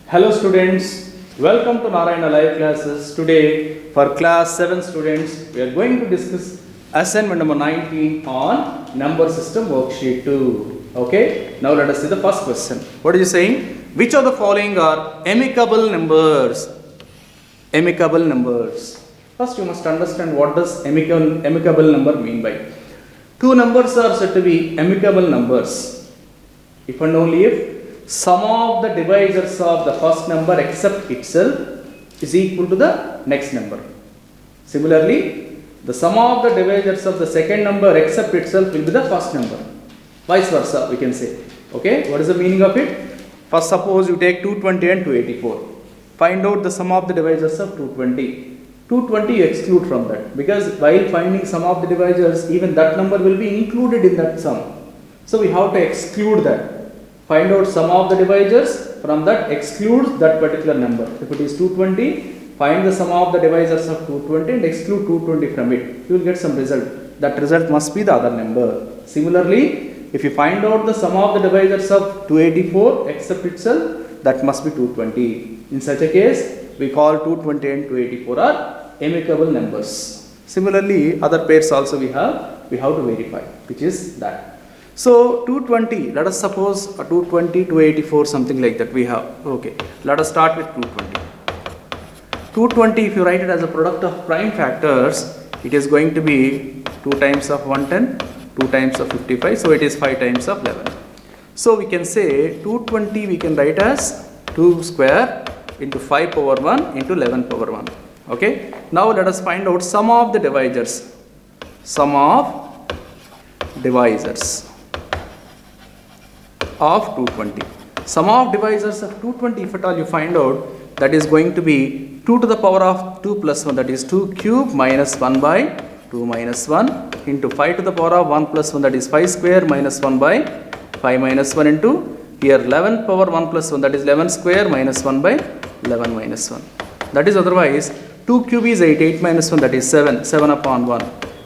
Hello students, welcome to Narayana Live Classes. Today for class 7 students, we are going to discuss assignment number 19 on number system worksheet 2. Okay, now let us see the first question. What is it saying? Which of the following are amicable numbers? Amicable numbers. First you must understand what does amicable number mean by. Two numbers are said to be amicable numbers if and only if sum of the divisors of the first number except itself is equal to the next number. Similarly, the sum of the divisors of the second number except itself will be the first number. Vice versa, we can say. Okay, what is the meaning of it? First, suppose you take 220 and 284. Find out the sum of the divisors of 220. 220 you exclude from that, because while finding sum of the divisors, even that number will be included in that sum. So we have to exclude that. Find out sum of the divisors, from that excludes that particular number. If it is 220, find the sum of the divisors of 220 and exclude 220 from it. You will get some result. That result must be the other number. Similarly, if you find out the sum of the divisors of 284 except itself, that must be 220. In such a case, we call 220 and 284 are amicable numbers. Similarly, other pairs also we have to verify, which is that. So 220, let us suppose a 220, 284, something like that we have. Okay, let us start with 220. 220, if you write it as a product of prime factors, it is going to be 2 times of 110, 2 times of 55, so it is 5 times of 11. So we can say 220 we can write as 2 square into 5 power 1 into 11 power 1. Okay, now let us find out sum of the divisors. Sum of divisors of 220. Sum of divisors of 220, if at all you find out, that is going to be 2 to the power of 2 plus 1, that is 2 cube minus 1 by 2 minus 1 into 5 to the power of 1 plus 1, that is 5 square minus 1 by 5 minus 1 into here 11 power 1 plus 1, that is 11 square minus 1 by 11 minus 1. That is otherwise 2 cube is 8, 8 minus 1, that is 7, 7 upon 1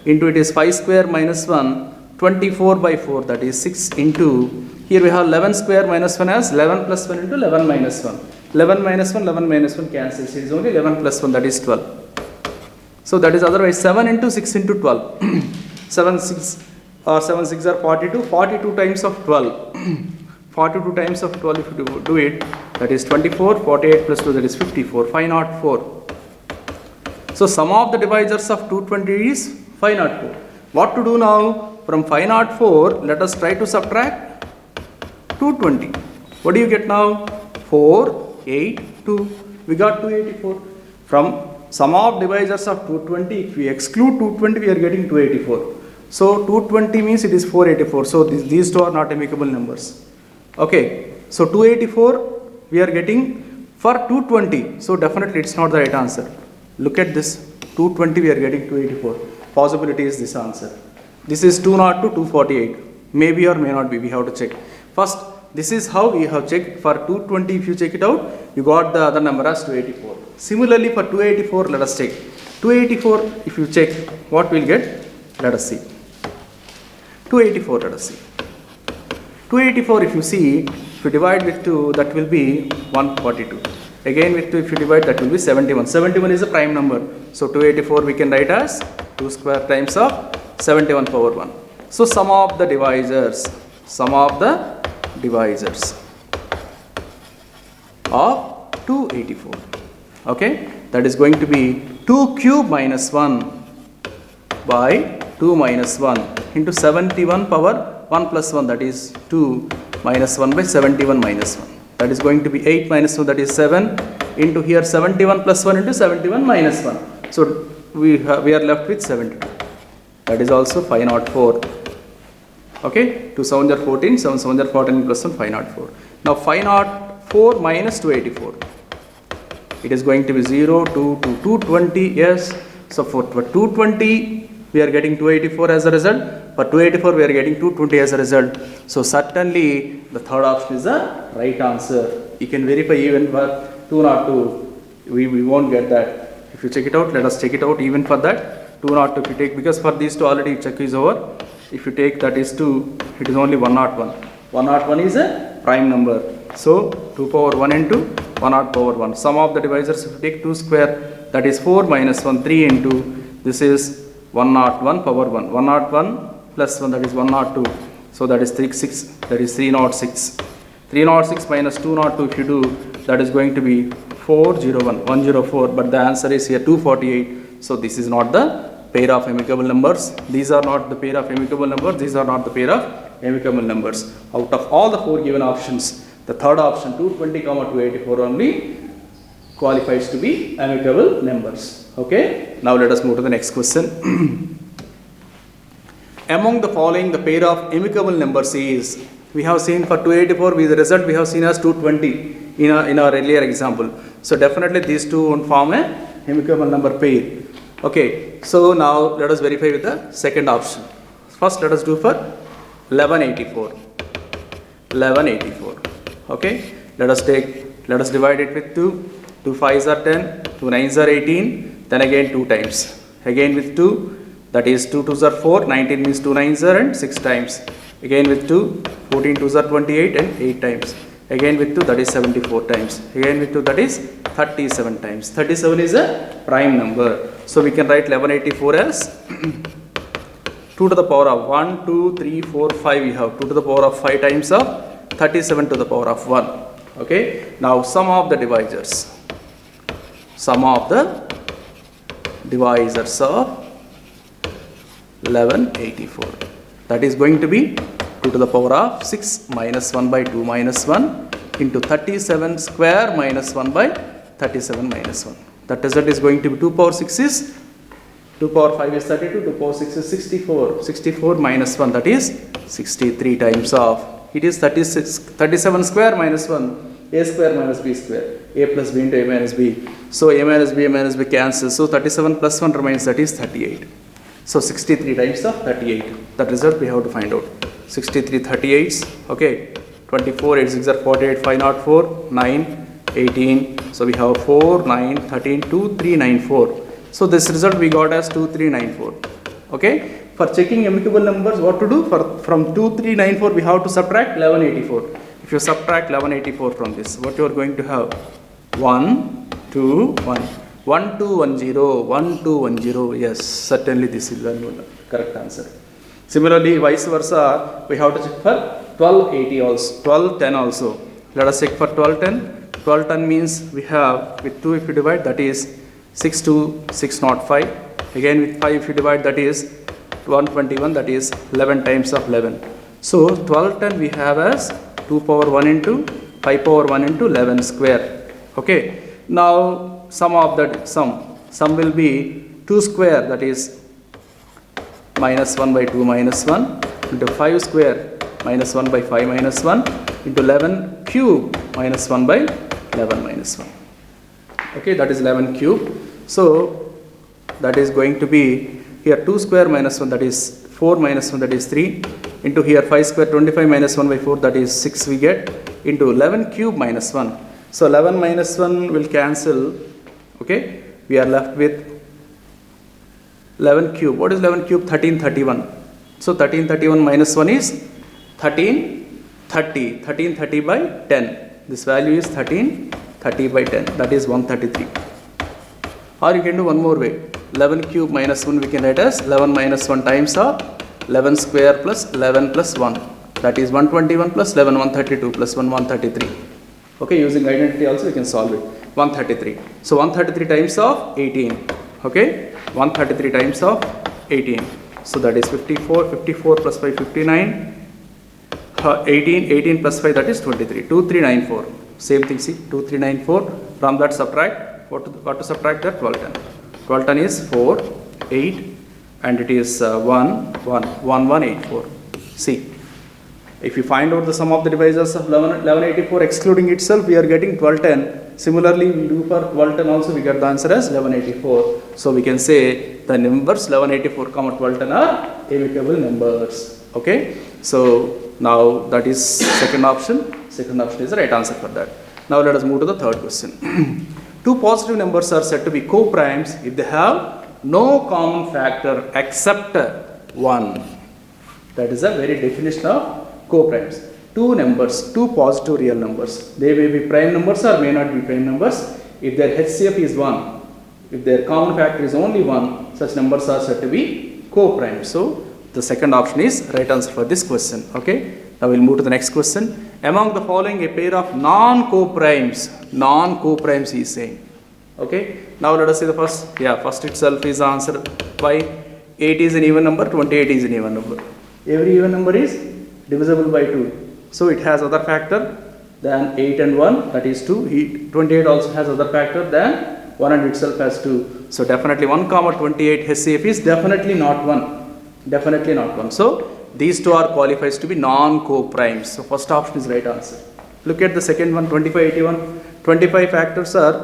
into it is 5 square minus 1, 24 by 4, that is 6 into here we have 11 square minus 1 as 11 plus 1 into 11 minus 1. 11 minus 1, 11 minus 1 cancels. It is only 11 plus 1, that is 12. So that is otherwise 7 into 6 into 12. 7 6 or 7 6 are 42. 42 times of 12. 42 times of 12 if you do it, that is 24. 48 plus 2, that is 54. 504. So sum of the divisors of 220 is 504. What to do now? From 504, let us try to subtract 220. What do you get now? 4, 8, 2. We got 284. From sum of divisors of 220, if we exclude 220, we are getting 284. So 220 means it is 484. So these two are not amicable numbers. Okay. So 284 we are getting for 220. So definitely it's not the right answer. Look at this. 220 we are getting 284. Possibility is this answer. This is 202, 248. Maybe or may not be. We have to check. First, this is how we have checked. For 220, if you check it out, you got the other number as 284. Similarly, for 284, let us check. 284, if you check, what we'll get? Let us see. 284, let us see. 284, if you see, if you divide with 2, that will be 142. Again with 2, if you divide, that will be 71. 71 is a prime number. So 284 we can write as 2 square times of 71 power 1. So sum of the divisors. Sum of the divisors of 284. Okay, that is going to be 2 cube minus 1 by 2 minus 1 into 71 power 1 plus 1, that is 2 minus 1 by 71 minus 1. That is going to be 8 minus 1, that is 7 into here 71 plus 1 into 71 minus 1. So we are left with 72. That is also 504. Okay, 2 7 are 14, 7 7 are 14 plus 1, 504. Now 504 minus 284. It is going to be 0, 2, 220, yes. So for 220, we are getting 284 as a result. For 284, we are getting 220 as a result. So certainly, the third option is the right answer. You can verify even for 202. We won't get that. If you check it out, let us check it out even for that. 202 if you take, because for these two already check is over. If you take that is 2, it is only 101. 101 is a prime number. So 2 power 1 into 1 naught power 1. Sum of the divisors, if you take 2 square, that is 4 minus 1, 3 into, this is 101 power 1. 101 plus 1, that is 102. So that is 6, that is 306. 306 minus 202, if you do, that is going to be 401, 104, but the answer is here 248. So this is not the pair of amicable numbers. These are not the pair of amicable numbers. These are not the pair of amicable numbers. Out of all the 4 given options, the third option 220, 284 only qualifies to be amicable numbers. Okay. Now let us move to the next question. Among the following, the pair of amicable numbers is, we have seen for 284, the result we have seen as 220 in our earlier example. So definitely these two won't form a amicable number pair. Okay, so now let us verify with the second option. First let us do for 1184. 1184. Okay, let us divide it with 2. 2 5s are 10, 2 9s are 18, then again 2 times. Again with 2, that is 2 2s are 4, 19 means 2 9s are and 6 times. Again with 2, 14 2s are 28 and 8 times. Again with 2, that is 74 times. Again with 2, that is 37 times. 37 is a prime number. So we can write 1184 as 2 to the power of 1, 2, 3, 4, 5. We have 2 to the power of 5 times of 37 to the power of 1. Okay. Now sum of the divisors. Sum of the divisors of 1184. That is going to be 2 to the power of 6 minus 1 by 2 minus 1 into 37 square minus 1 by 37 minus 1. That result is going to be 2 power 6 is 2 power 5 is 32, 2 power 6 is 64. 64 minus 1, that is 63 times of, it is 37 square minus 1, a square minus b square, a plus b into a minus b. So a minus b cancels. So 37 plus 1 remains, that is 38. So 63 times of 38. That result we have to find out. 63 38s. Okay. 24 8 6 are 48, 504, 9, 18. So we have 4, 9, 13, 2, 3, 9, 4. So this result we got as 2394. Okay. For checking amicable numbers, what to do? From 2394 we have to subtract 1184. If you subtract 1184 from this, what you are going to have? 1, 2, 1. 1, 2, 1, 0, 1, 2, 1, 0. Yes, certainly this is the correct answer. Similarly, vice versa, we have to check for 1280 also, 1210 also. Let us check for 1210. 1210 means we have with 2 if you divide, that is 62605. Again with 5 if you divide, that is 121, that is 11 times of 11. So 1210 we have as 2 power 1 into 5 power 1 into 11 square. Okay. Now sum of that sum will be 2 square, that is minus 1 by 2 minus 1 into 5 square minus 1 by 5 minus 1 into 11 cube minus 1 by 11 minus 1. Okay, that is 11 cube. So that is going to be here 2 square minus 1, that is 4 minus 1, that is 3 into here 5 square 25 minus 1 by 4, that is 6 we get into 11 cube minus 1. So 11 minus 1 will cancel. Okay, we are left with 11 cube. What is 11 cube? 1331. So 1331 minus 1 is 1330. 1330 by 10. This value is 1330 by 10. That is 133. Or you can do one more way. 11 cube minus 1 we can write as 11 minus 1 times of 11 square plus 11 plus 1. That is 121 plus 11, 132 plus 1, 133. Okay, using identity also we can solve it. 133. So 133 times of 18. Okay, 133 times of 18. So that is 54. 54 plus 5, 59. 18 plus 5, that is 23. 2394. Same thing, see, 2394. From that subtract, what to subtract that? 1210. 1210 is 4, 8 and it is 1, 1184. See, if you find out the sum of the divisors of 1184 excluding itself, we are getting 1210. Similarly, we do for 1210 also, we get the answer as 1184. So we can say the numbers 1184, 1210 are amicable numbers. Okay. So now that is second option. Second option is the right answer for that. Now let us move to the third question. Two positive numbers are said to be co-primes if they have no common factor except 1. That is a very definition of co-primes. two numbers, two positive real numbers. They may be prime numbers or may not be prime numbers. If their HCF is 1, if their common factor is only 1, such numbers are said to be co-prime. So the second option is right answer for this question. Okay. Now we'll move to the next question. Among the following, a pair of non-co-primes he is saying. Okay. Now let us see the first. Yeah, first itself is the answer. Why? 8 is an even number, 28 is an even number. Every even number is divisible by 2. So it has other factor than 8 and 1, that is 2. 28 also has other factor than 1 and itself has 2. So definitely 1 comma 28 HCF is definitely not 1. Definitely not 1. So these two are qualifies to be non-co-primes. So first option is right answer. Look at the second one, 25, 81. 25 factors are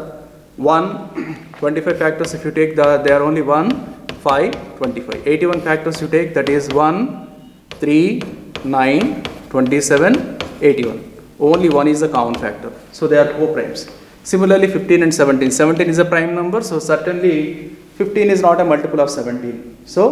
1. 25 factors if you take they are only 1, 5, 25. 81 factors you take, that is 1, 3, 9, 27, 81. Only 1 is a common factor. So they are co-primes. Similarly 15 and 17. 17 is a prime number. So certainly 15 is not a multiple of 17. So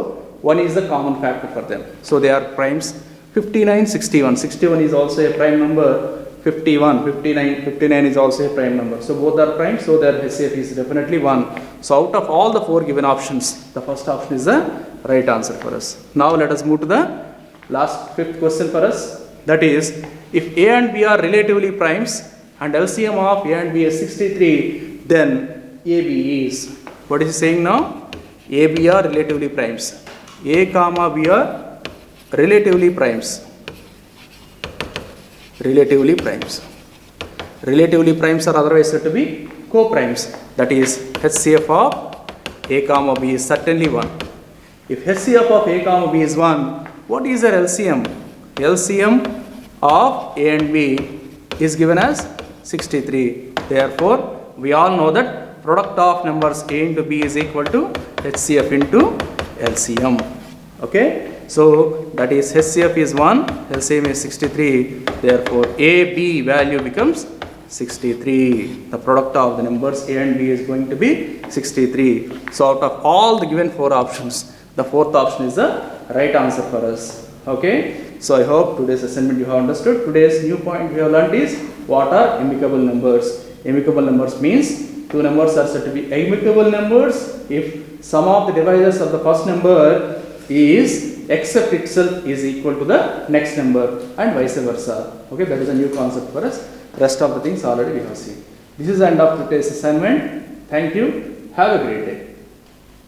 1 is the common factor for them. So they are primes. 59, 61. 61 is also a prime number. 51, 59 is also a prime number. So both are prime. So their HCF is definitely 1. So out of all the 4 given options, the first option is the right answer for us. Now let us move to the last fifth question for us. That is, if A and B are relatively primes and LCM of A and B is 63, then AB is, what is he saying now? AB are relatively primes. A comma B are relatively primes. Relatively primes. Relatively primes are otherwise said to be co-primes. That is, HCF of A comma B is certainly 1. If HCF of A comma B is 1, what is their LCM? LCM of A and B is given as 63. Therefore, we all know that product of numbers A into B is equal to HCF into LCM. Okay. So that is HCF is 1, LCM is 63. Therefore, AB value becomes 63. The product of the numbers A and B is going to be 63. So out of all the given 4 options, the fourth option is the right answer for us. Okay. So I hope today's assignment you have understood. Today's new point we have learned is what are amicable numbers. Amicable numbers means two numbers are said to be amicable numbers if sum of the divisors of the first number is except itself is equal to the next number and vice versa. Okay, that is a new concept for us. Rest of the things already we have seen. This is the end of today's assignment. Thank you. Have a great day.